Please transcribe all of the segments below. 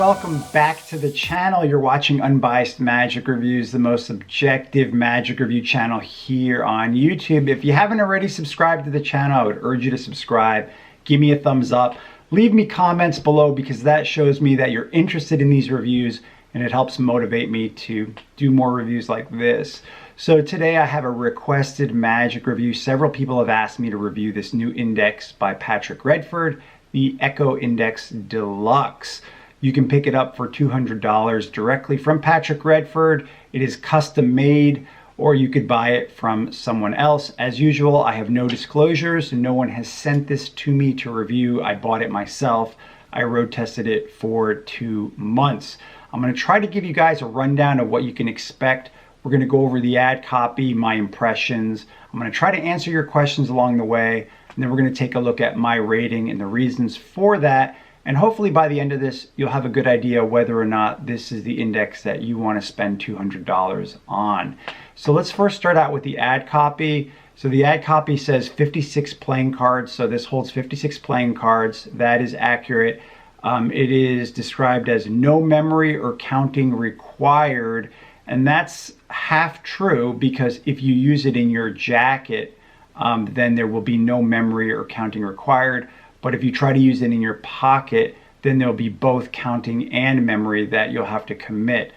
welcome back to the channel. You're watching Unbiased Magic Reviews, the most objective magic review channel here on YouTube. If you haven't already subscribed to the channel, I would urge you to subscribe. Give me a thumbs up. Leave me comments below because that shows me that you're interested in these reviews and it helps motivate me to do more reviews like this. So today I have a requested magic review. Several people have asked me to review this new index by Patrick Redford, the Echo Index Deluxe. You can pick it up for $200 directly from Patrick Redford. It is custom made, or you could buy it from someone else. As usual, I have no disclosures. No one has sent this to me to review. I bought it myself. I road tested it for 2 months. I'm going to try to give you guys a rundown of what you can expect. We're going to go over the ad copy, my impressions. I'm going to try to answer your questions along the way, and then we're going to take a look at my rating and the reasons for that. And hopefully by the end of this, you'll have a good idea whether or not this is the index that you want to spend $200 on. So let's first start out with the ad copy. So the ad copy says 56 playing cards. So this holds 56 playing cards. That is accurate. It is described as no memory or counting required. And that's half true because if you use it in your jacket, then there will be no memory or counting required. But if you try to use it in your pocket, then there'll be both counting and memory that you'll have to commit.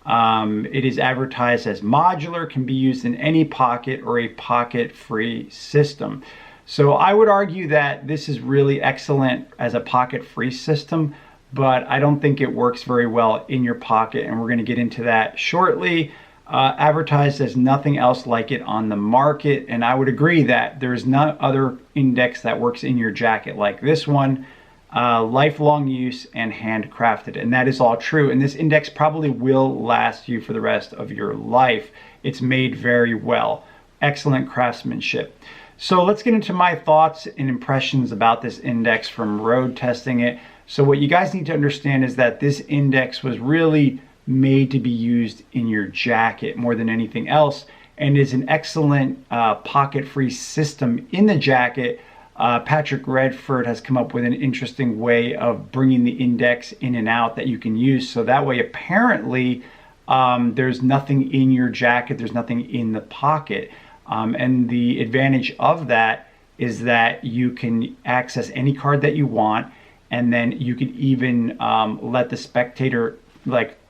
It is advertised as modular, can be used in any pocket or a pocket-free system. So I would argue that this is really excellent as a pocket-free system, but I don't think it works very well in your pocket, and we're going to get into that shortly. Advertised as nothing else like it on the market, and I would agree that there's no other index that works in your jacket like this one. Lifelong use and handcrafted, and that is all true, and this index probably will last you for the rest of your life. It's made very well. Excellent craftsmanship. So let's get into my thoughts and impressions about this index from road testing it. So what you guys need to understand is that this index was really made to be used in your jacket more than anything else, and is an excellent pocket-free system in the jacket. Patrick Redford has come up with an interesting way of bringing the index in and out that you can use, so that way apparently there's nothing in your jacket, there's nothing in the pocket, and the advantage of that is that you can access any card that you want, and then you could even let the spectator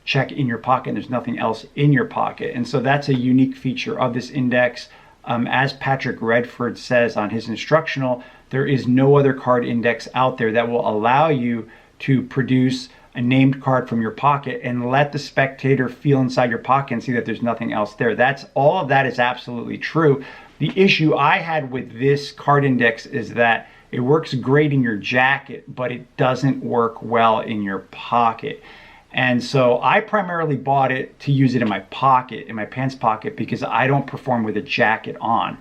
check in your pocket and there's nothing else in your pocket. And so that's a unique feature of this index. As Patrick Redford says on his instructional, there is no other card index out there that will allow you to produce a named card from your pocket and let the spectator feel inside your pocket and see that there's nothing else there. That's all of that is absolutely true. The issue I had with this card index is that it works great in your jacket, but it doesn't work well in your pocket. And so I primarily bought it to use it in my pocket, in my pants pocket, because I don't perform with a jacket on.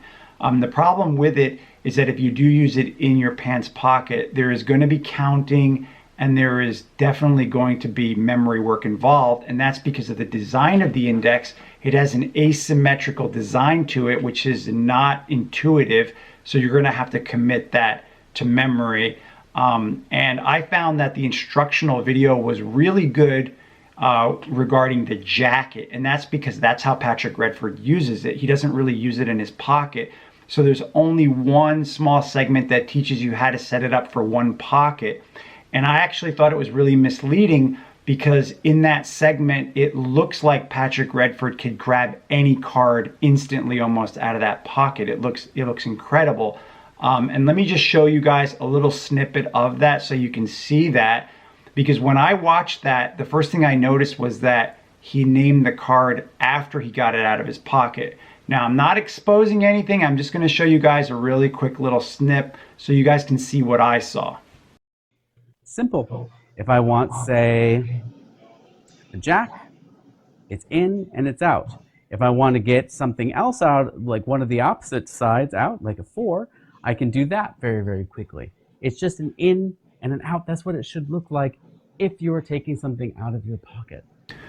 The problem with it is that if you do use it in your pants pocket, there is going to be counting and there is definitely going to be memory work involved. And that's because of the design of the index. It has an asymmetrical design to it, which is not intuitive. So you're going to have to commit that to memory. And I found that the instructional video was really good regarding the jacket, and that's because that's how Patrick Redford uses it. He doesn't really use it in his pocket. So there's only one small segment that teaches you how to set it up for one pocket. And I actually thought it was really misleading because in that segment, it looks like Patrick Redford could grab any card instantly almost out of that pocket. It looks incredible. And let me just show you guys a little snippet of that so you can see that, because when I watched that, the first thing I noticed was that he named the card after he got it out of his pocket. Now, I'm not exposing anything. I'm just going to show you guys a really quick little snip so you guys can see what I saw. Simple. If I want, say, a jack, it's in and it's out. If I want to get something else out, like one of the opposite sides out, like a 4, I can do that very, very quickly. It's just an in and an out. That's what it should look like if you are taking something out of your pocket.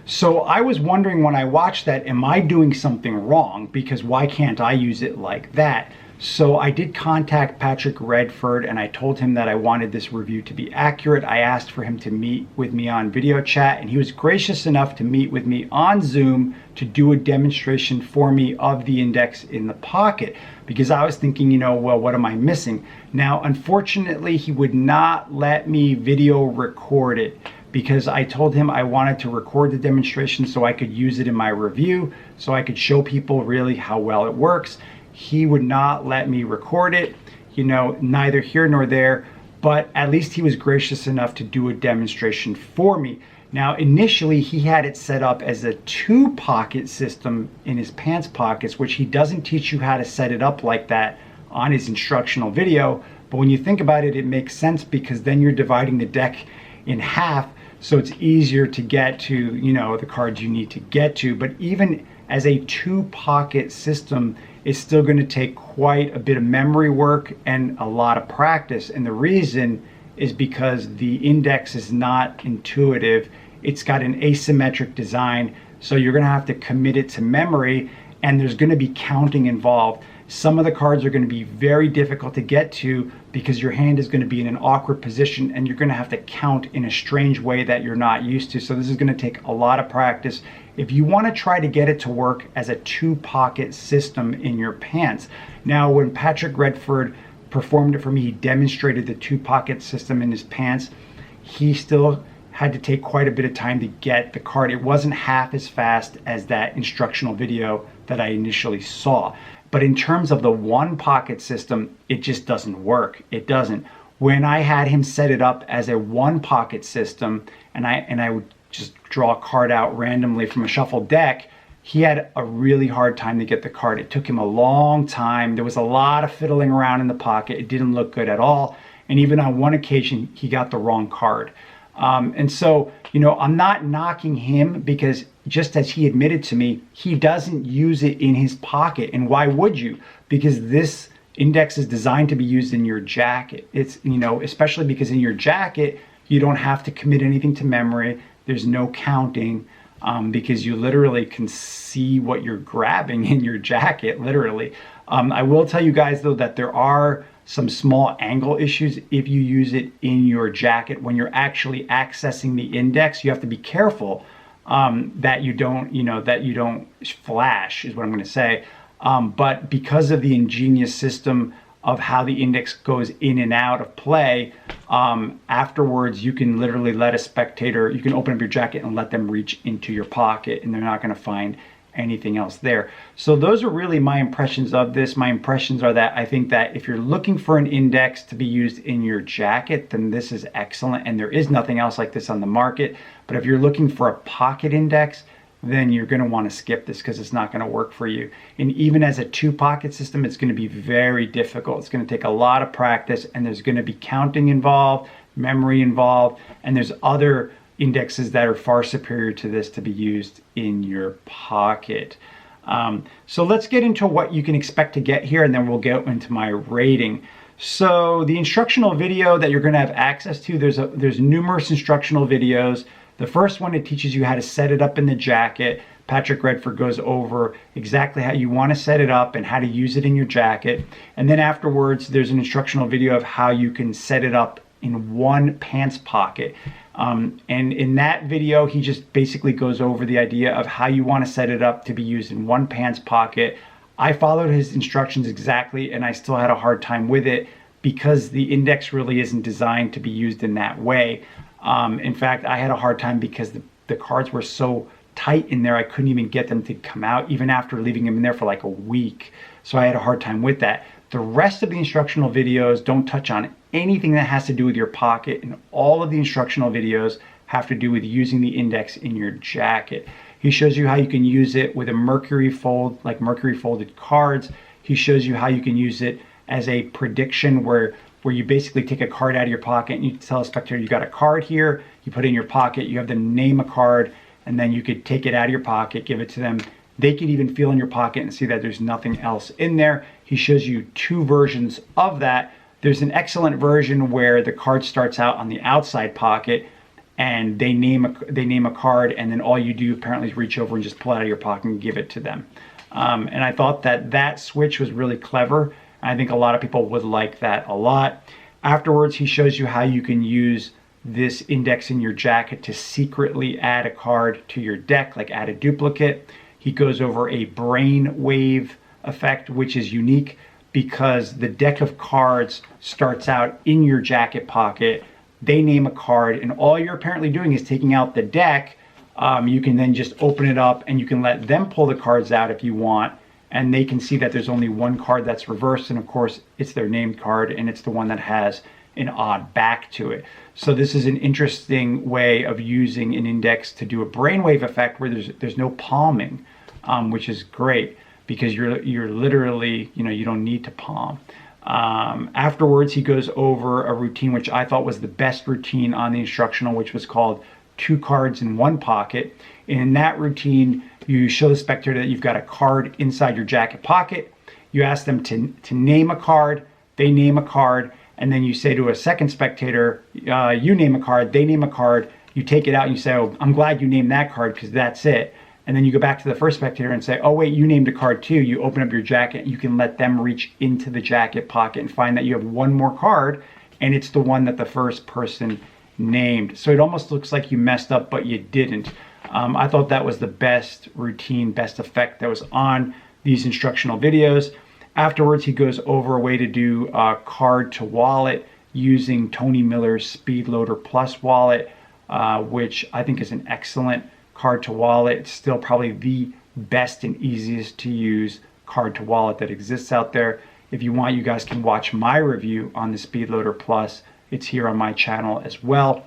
So I was wondering when I watched that, am I doing something wrong? Because why can't I use it like that? So I did contact Patrick Redford and I told him that I wanted this review to be accurate. I asked for him to meet with me on video chat, and he was gracious enough to meet with me on Zoom to do a demonstration for me of the index in the pocket, because I was thinking, well, what am I missing? Now, unfortunately, he would not let me video record it, because I told him I wanted to record the demonstration so I could use it in my review, so I could show people really how well it works. He would not let me record it, neither here nor there, but at least he was gracious enough to do a demonstration for me. Now, initially, he had it set up as a 2-pocket system in his pants pockets, which he doesn't teach you how to set it up like that on his instructional video. But when you think about it, it makes sense, because then you're dividing the deck in half, so it's easier to get to, the cards you need to get to. But even as a 2-pocket system, it's still going to take quite a bit of memory work and a lot of practice. And the reason is because the index is not intuitive. It's got an asymmetric design, so you're going to have to commit it to memory, and there's going to be counting involved. Some of the cards are going to be very difficult to get to because your hand is going to be in an awkward position and you're going to have to count in a strange way that you're not used to. So this is going to take a lot of practice if you want to try to get it to work as a 2-pocket system in your pants. Now, when Patrick Redford performed it for me, he demonstrated the 2-pocket system in his pants. He still had to take quite a bit of time to get the card. It wasn't half as fast as that instructional video that I initially saw. But in terms of the 1-pocket system, it just doesn't work. It doesn't. When I had him set it up as a 1-pocket system, and I would just draw a card out randomly from a shuffled deck, he had a really hard time to get the card. It took him a long time. There was a lot of fiddling around in the pocket. It didn't look good at all. And even on one occasion, he got the wrong card. And so, I'm not knocking him, because just as he admitted to me, he doesn't use it in his pocket. And why would you? Because this index is designed to be used in your jacket. It's, especially because in your jacket, you don't have to commit anything to memory. There's no counting, because you literally can see what you're grabbing in your jacket, literally. I will tell you guys, though, that there are some small angle issues if you use it in your jacket. When you're actually accessing the index, you have to be careful that you don't flash, is what I'm going to say. But because of the ingenious system of how the index goes in and out of play, afterwards you can literally let a spectator, you can open up your jacket and let them reach into your pocket, and they're not going to find anything else there. So those are really my impressions of this. My impressions are that I think that if you're looking for an index to be used in your jacket, then this is excellent, and there is nothing else like this on the market. But if you're looking for a pocket index, then you're going to want to skip this, because it's not going to work for you. And even as a 2-pocket system, it's going to be very difficult. It's going to take a lot of practice, and there's going to be counting involved, memory involved, and there's other indexes that are far superior to this to be used in your pocket. So let's get into what you can expect to get here, and then we'll get into my rating. So the instructional video that you're going to have access to, there's numerous instructional videos. The first one, it teaches you how to set it up in the jacket. Patrick Redford goes over exactly how you want to set it up and how to use it in your jacket. And then afterwards, there's an instructional video of how you can set it up in one pants pocket. And in that video, he just basically goes over the idea of how you want to set it up to be used in one pants pocket. I followed his instructions exactly, and I still had a hard time with it because the index really isn't designed to be used in that way. In fact, I had a hard time because the cards were so tight in there, I couldn't even get them to come out, even after leaving them in there for like a week. So I had a hard time with that. The rest of the instructional videos don't touch on anything that has to do with your pocket, and all of the instructional videos have to do with using the index in your jacket. He shows you how you can use it with a mercury fold, like mercury folded cards. He shows you how you can use it as a prediction where you basically take a card out of your pocket and you tell a spectator you got a card here, you put it in your pocket, you have them name a card, and then you could take it out of your pocket, give it to them. They could even feel in your pocket and see that there's nothing else in there. He shows you two versions of that. There's an excellent version where the card starts out on the outside pocket, and they name a card, and then all you do apparently is reach over and just pull it out of your pocket and give it to them. And I thought that switch was really clever. I think a lot of people would like that a lot. Afterwards, he shows you how you can use this index in your jacket to secretly add a card to your deck, like add a duplicate. He goes over a brain wave effect, which is unique because the deck of cards starts out in your jacket pocket. They name a card, and all you're apparently doing is taking out the deck. You can then just open it up and you can let them pull the cards out if you want, and they can see that there's only one card that's reversed, and of course it's their named card, and it's the one that has an odd back to it. So this is an interesting way of using an index to do a brainwave effect where there's no palming, which is great because you're literally, you don't need to palm. Afterwards, he goes over a routine which I thought was the best routine on the instructional, which was called 2 cards in 1 pocket. In that routine, you show the spectator that you've got a card inside your jacket pocket. You ask them to name a card, they name a card, and then you say to a second spectator, you name a card, they name a card, you take it out and you say, oh, I'm glad you named that card because that's it. And then you go back to the first spectator and say, oh wait, you named a card too. You open up your jacket, you can let them reach into the jacket pocket and find that you have one more card, and it's the one that the first person named. So it almost looks like you messed up, but you didn't. I thought that was the best routine, best effect that was on these instructional videos. Afterwards, he goes over a way to do card to wallet using Tony Miller's Speedloader Plus wallet, which I think is an excellent card to wallet. It's still probably the best and easiest to use card to wallet that exists out there. If you want, you guys can watch my review on the Speedloader Plus. It's here on my channel as well.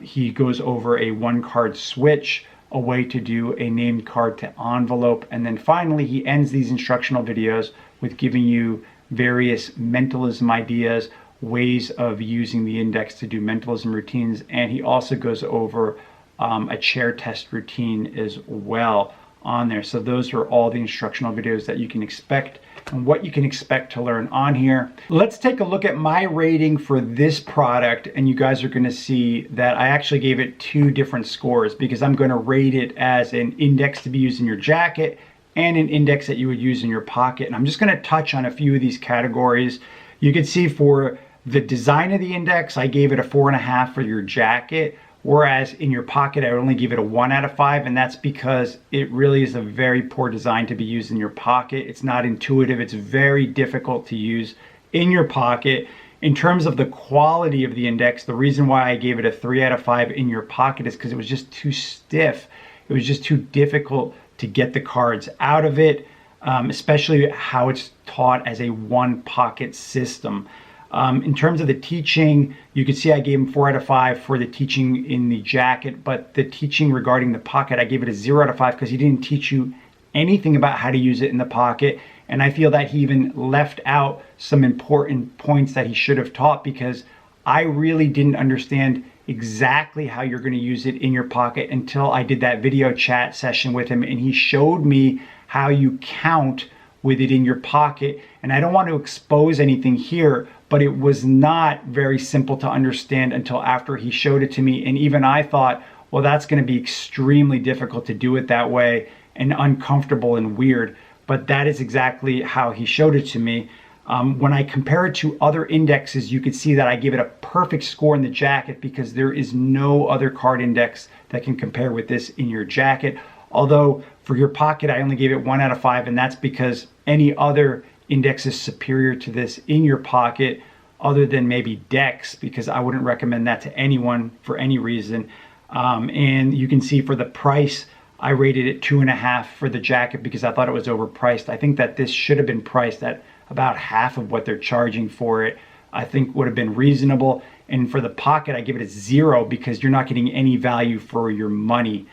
He goes over a 1 card switch, a way to do a named card to envelope, and then finally he ends these instructional videos with giving you various mentalism ideas, ways of using the index to do mentalism routines, and he also goes over a chair test routine as well on there. So those are all the instructional videos that you can expect and what you can expect to learn on here. Let's take a look at my rating for this product, and you guys are going to see that I actually gave it 2 different scores because I'm going to rate it as an index to be used in your jacket and an index that you would use in your pocket. And I'm just going to touch on a few of these categories. You can see for the design of the index, I gave it a 4.5 for your jacket. Whereas in your pocket, I would only give it a 1 out of 5, and that's because it really is a very poor design to be used in your pocket. It's not intuitive. It's very difficult to use in your pocket. In terms of the quality of the index, the reason why I gave it a 3 out of 5 in your pocket is because it was just too stiff. It was just too difficult to get the cards out of it, especially how it's taught as a 1 pocket system. In terms of the teaching, you can see I gave him 4 out of 5 for the teaching in the jacket, but the teaching regarding the pocket, I gave it a 0 out of 5 because he didn't teach you anything about how to use it in the pocket. And I feel that he even left out some important points that he should have taught because I really didn't understand exactly how you're going to use it in your pocket until I did that video chat session with him, and he showed me how you count with it in your pocket. And I don't want to expose anything here, but it was not very simple to understand until after he showed it to me. And even I thought, well, that's going to be extremely difficult to do it that way and uncomfortable and weird. But that is exactly how he showed it to me. When I compare it to other indexes, you could see that I give it a perfect score in the jacket because there is no other card index that can compare with this in your jacket. Although for your pocket, I only gave it 1 out of 5, and that's because any other index is superior to this in your pocket other than maybe Dex, because I wouldn't recommend that to anyone for any reason. And you can see for the price, I rated it 2.5 for the jacket because I thought it was overpriced. I think that this should have been priced at about half of what they're charging for it. I think would have been reasonable. And for the pocket, I give it a 0 because you're not getting any value for your money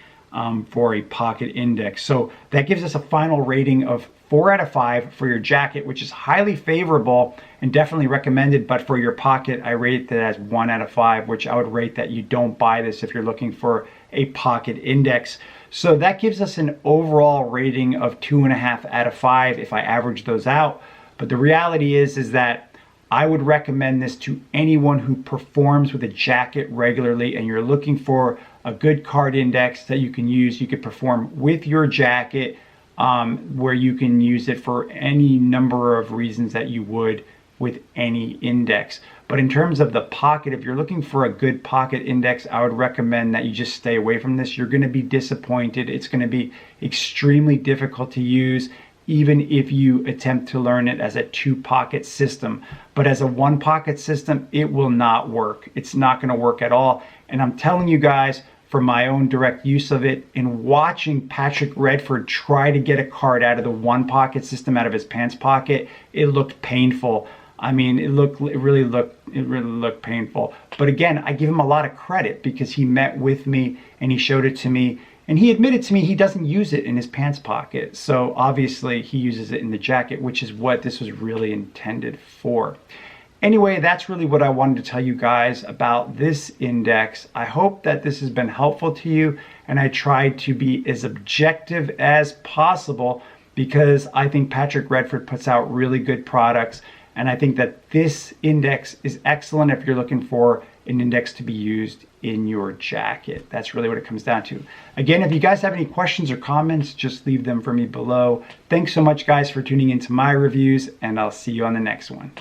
for a pocket index. So that gives us a final rating of 4 out of 5 for your jacket, which is highly favorable and definitely recommended. But for your pocket, I rate that as 1 out of 5, which I would rate that you don't buy this if you're looking for a pocket index. So that gives us an overall rating of 2.5 out of 5 if I average those out. But the reality is that I would recommend this to anyone who performs with a jacket regularly and you're looking for a good card index that you can use. You could perform with your jacket where you can use it for any number of reasons that you would with any index. But in terms of the pocket, if you're looking for a good pocket index, I would recommend that you just stay away from this. You're going to be disappointed. It's going to be extremely difficult to use, even if you attempt to learn it as a 2-pocket system. But as a 1-pocket system, it will not work. It's not going to work at all. And I'm telling you guys, from my own direct use of it, in watching Patrick Redford try to get a card out of the 1-pocket system, out of his pants pocket, it looked painful. I mean, it really looked painful. But again, I give him a lot of credit because he met with me and he showed it to me. And he admitted to me he doesn't use it in his pants pocket. So obviously he uses it in the jacket, which is what this was really intended for. Anyway, that's really what I wanted to tell you guys about this index. I hope that this has been helpful to you, and I tried to be as objective as possible because I think Patrick Redford puts out really good products. And I think that this index is excellent if you're looking for an index to be used in your jacket. That's really what it comes down to. Again, if you guys have any questions or comments, just leave them for me below. Thanks so much, guys, for tuning into my reviews, and I'll see you on the next one.